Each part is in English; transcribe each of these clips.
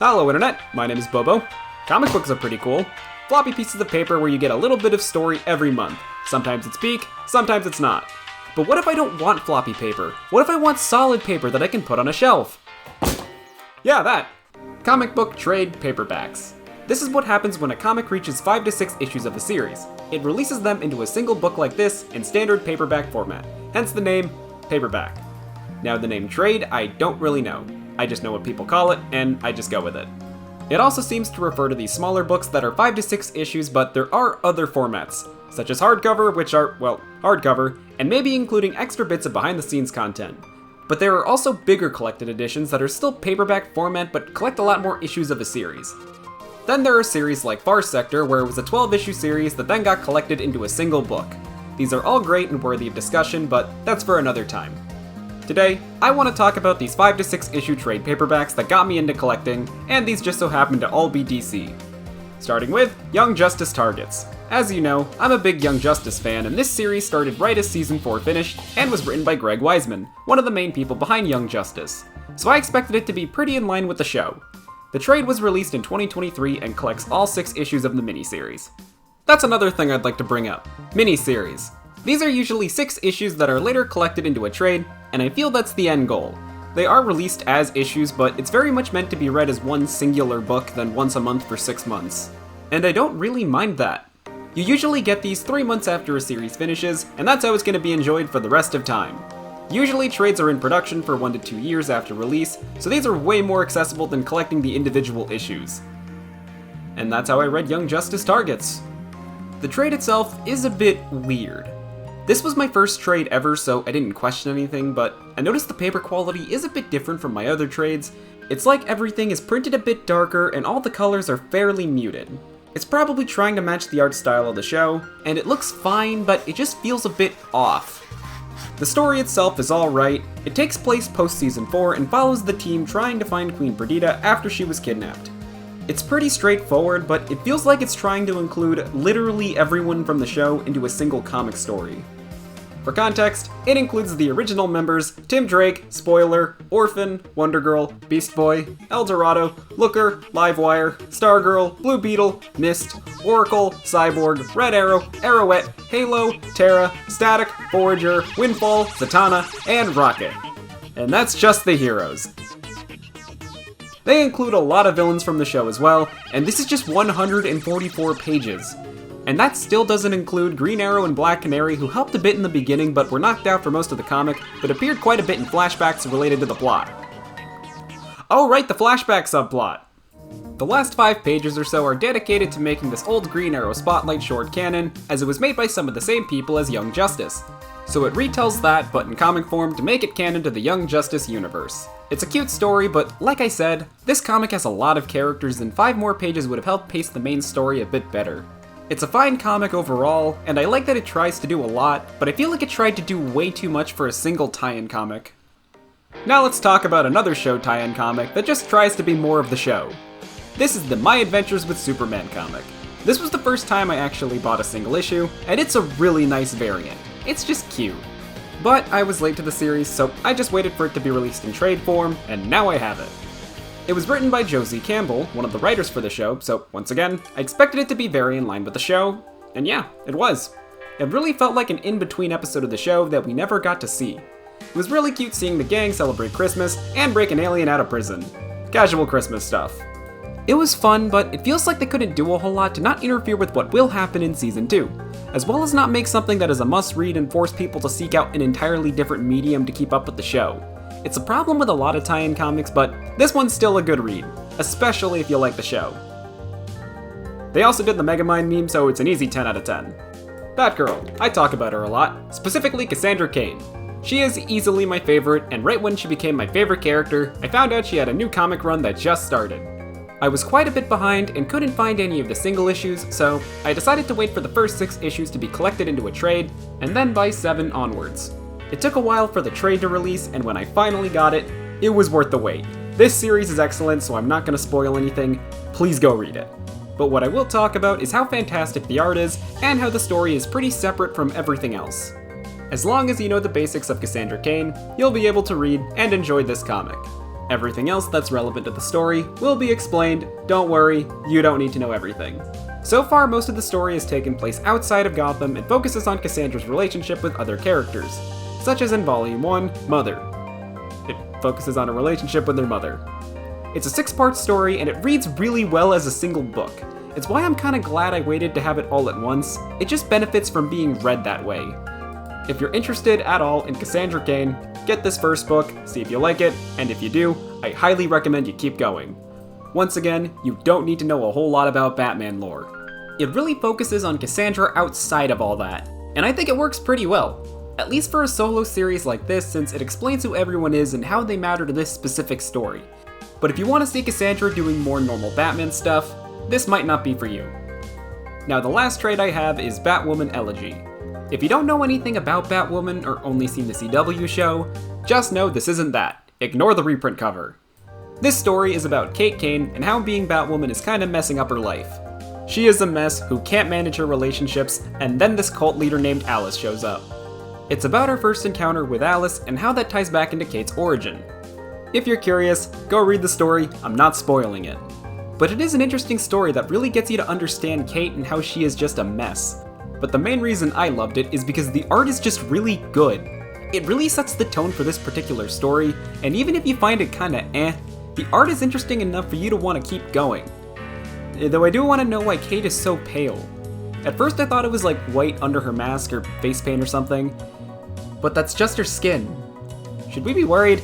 Hello Internet, my name is Bobo. Comic books are pretty cool. Floppy pieces of paper where you get a little bit of story every month. Sometimes it's peak, sometimes it's not. But what if I don't want floppy paper? What if I want solid paper that I can put on a shelf? Yeah, that! Comic book trade paperbacks. This is what happens when a comic reaches 5 to 6 issues of a series. It releases them into a single book like this in standard paperback format, hence the name paperback. Now the name trade, I don't really know. I just know what people call it, and I just go with it. It also seems to refer to these smaller books that are 5 to 6 issues, but there are other formats, such as hardcover, which are, well, hardcover, and maybe including extra bits of behind-the-scenes content. But there are also bigger collected editions that are still paperback format but collect a lot more issues of a series. Then there are series like Far Sector, where it was a 12-issue series that then got collected into a single book. These are all great and worthy of discussion, but that's for another time. Today, I want to talk about these 5 to 6 issue trade paperbacks that got me into collecting, and these just so happen to all be DC. Starting with Young Justice Targets. As you know, I'm a big Young Justice fan, and this series started right as Season 4 finished, and was written by Greg Weisman, one of the main people behind Young Justice. So I expected it to be pretty in line with the show. The trade was released in 2023 and collects all 6 issues of the miniseries. That's another thing I'd like to bring up. Miniseries. These are usually 6 issues that are later collected into a trade, and I feel that's the end goal. They are released as issues, but it's very much meant to be read as one singular book than once a month for 6 months. And I don't really mind that. You usually get these 3 months after a series finishes, and that's how it's going to be enjoyed for the rest of time. Usually trades are in production for 1 to 2 years after release, so these are way more accessible than collecting the individual issues. And that's how I read Young Justice Targets. The trade itself is a bit weird. This was my first trade ever, so I didn't question anything, but I noticed the paper quality is a bit different from my other trades. It's like everything is printed a bit darker and all the colors are fairly muted. It's probably trying to match the art style of the show, and it looks fine, but it just feels a bit off. The story itself is alright. It takes place post-season 4 and follows the team trying to find Queen Perdita after she was kidnapped. It's pretty straightforward, but it feels like it's trying to include literally everyone from the show into a single comic story. For context, it includes the original members Tim Drake, Spoiler, Orphan, Wonder Girl, Beast Boy, El Dorado, Looker, Livewire, Stargirl, Blue Beetle, Mist, Oracle, Cyborg, Red Arrow, Arrowette, Halo, Terra, Static, Forager, Windfall, Zatanna, and Rocket. And that's just the heroes. They include a lot of villains from the show as well, and this is just 144 pages. And that still doesn't include Green Arrow and Black Canary, who helped a bit in the beginning but were knocked out for most of the comic, but appeared quite a bit in flashbacks related to the plot. Oh right, the flashback subplot! The last 5 pages or so are dedicated to making this old Green Arrow Spotlight short canon, as it was made by some of the same people as Young Justice. So it retells that, but in comic form, to make it canon to the Young Justice universe. It's a cute story, but like I said, this comic has a lot of characters and 5 more pages would have helped pace the main story a bit better. It's a fine comic overall, and I like that it tries to do a lot, but I feel like it tried to do way too much for a single tie-in comic. Now let's talk about another show tie-in comic that just tries to be more of the show. This is the My Adventures with Superman comic. This was the first time I actually bought a single issue, and it's a really nice variant. It's just cute. But I was late to the series, so I just waited for it to be released in trade form, and now I have it. It was written by Josie Campbell, one of the writers for the show, so once again, I expected it to be very in line with the show, and yeah, it was. It really felt like an in-between episode of the show that we never got to see. It was really cute seeing the gang celebrate Christmas and break an alien out of prison. Casual Christmas stuff. It was fun, but it feels like they couldn't do a whole lot to not interfere with what will happen in Season 2, as well as not make something that is a must-read and force people to seek out an entirely different medium to keep up with the show. It's a problem with a lot of tie-in comics, but this one's still a good read, especially if you like the show. They also did the Megamind meme, so it's an easy 10 out of 10. Batgirl, I talk about her a lot, specifically Cassandra Cain. She is easily my favorite, and right when she became my favorite character, I found out she had a new comic run that just started. I was quite a bit behind and couldn't find any of the single issues, so I decided to wait for the first 6 issues to be collected into a trade, and then buy 7 onwards. It took a while for the trade to release, and when I finally got it, it was worth the wait. This series is excellent, so I'm not going to spoil anything. Please go read it. But what I will talk about is how fantastic the art is, and how the story is pretty separate from everything else. As long as you know the basics of Cassandra Cain, you'll be able to read and enjoy this comic. Everything else that's relevant to the story will be explained. Don't worry, you don't need to know everything. So far, most of the story has taken place outside of Gotham and focuses on Cassandra's relationship with other characters, such as in Volume 1, Mother. It focuses on a relationship with her mother. It's a 6-part story, and it reads really well as a single book. It's why I'm kinda glad I waited to have it all at once. It just benefits from being read that way. If you're interested at all in Cassandra Cain, get this first book, see if you like it, and if you do, I highly recommend you keep going. Once again, you don't need to know a whole lot about Batman lore. It really focuses on Cassandra outside of all that, and I think it works pretty well. At least for a solo series like this, since it explains who everyone is and how they matter to this specific story. But if you want to see Cassandra doing more normal Batman stuff, this might not be for you. Now the last trade I have is Batwoman Elegy. If you don't know anything about Batwoman or only seen the CW show, just know this isn't that. Ignore the reprint cover. This story is about Cain and how being Batwoman is kinda messing up her life. She is a mess who can't manage her relationships, and then this cult leader named Alice shows up. It's about her first encounter with Alice and how that ties back into Kate's origin. If you're curious, go read the story, I'm not spoiling it. But it is an interesting story that really gets you to understand Kate and how she is just a mess. But the main reason I loved it is because the art is just really good. It really sets the tone for this particular story, and even if you find it kinda the art is interesting enough for you to want to keep going. Though I do want to know why Kate is so pale. At first I thought it was like white under her mask or face paint or something, but that's just her skin. Should we be worried?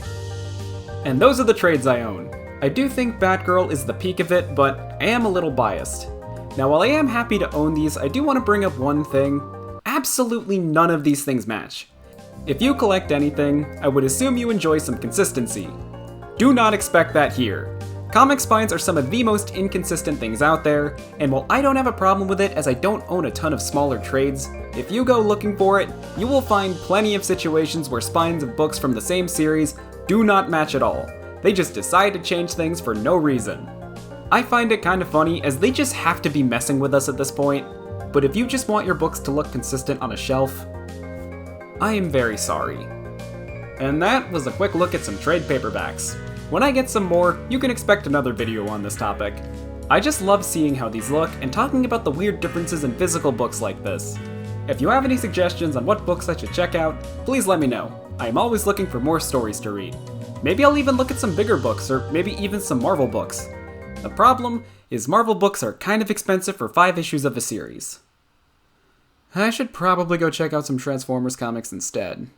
And those are the trades I own. I do think Batgirl is the peak of it, but I am a little biased. Now while I am happy to own these, I do want to bring up one thing. Absolutely none of these things match. If you collect anything, I would assume you enjoy some consistency. Do not expect that here. Comic spines are some of the most inconsistent things out there, and while I don't have a problem with it as I don't own a ton of smaller trades, if you go looking for it, you will find plenty of situations where spines of books from the same series do not match at all. They just decide to change things for no reason. I find it kind of funny as they just have to be messing with us at this point, but if you just want your books to look consistent on a shelf, I am very sorry. And that was a quick look at some trade paperbacks. When I get some more, you can expect another video on this topic. I just love seeing how these look and talking about the weird differences in physical books like this. If you have any suggestions on what books I should check out, please let me know. I am always looking for more stories to read. Maybe I'll even look at some bigger books, or maybe even some Marvel books. The problem is Marvel books are kind of expensive for 5 issues of a series. I should probably go check out some Transformers comics instead.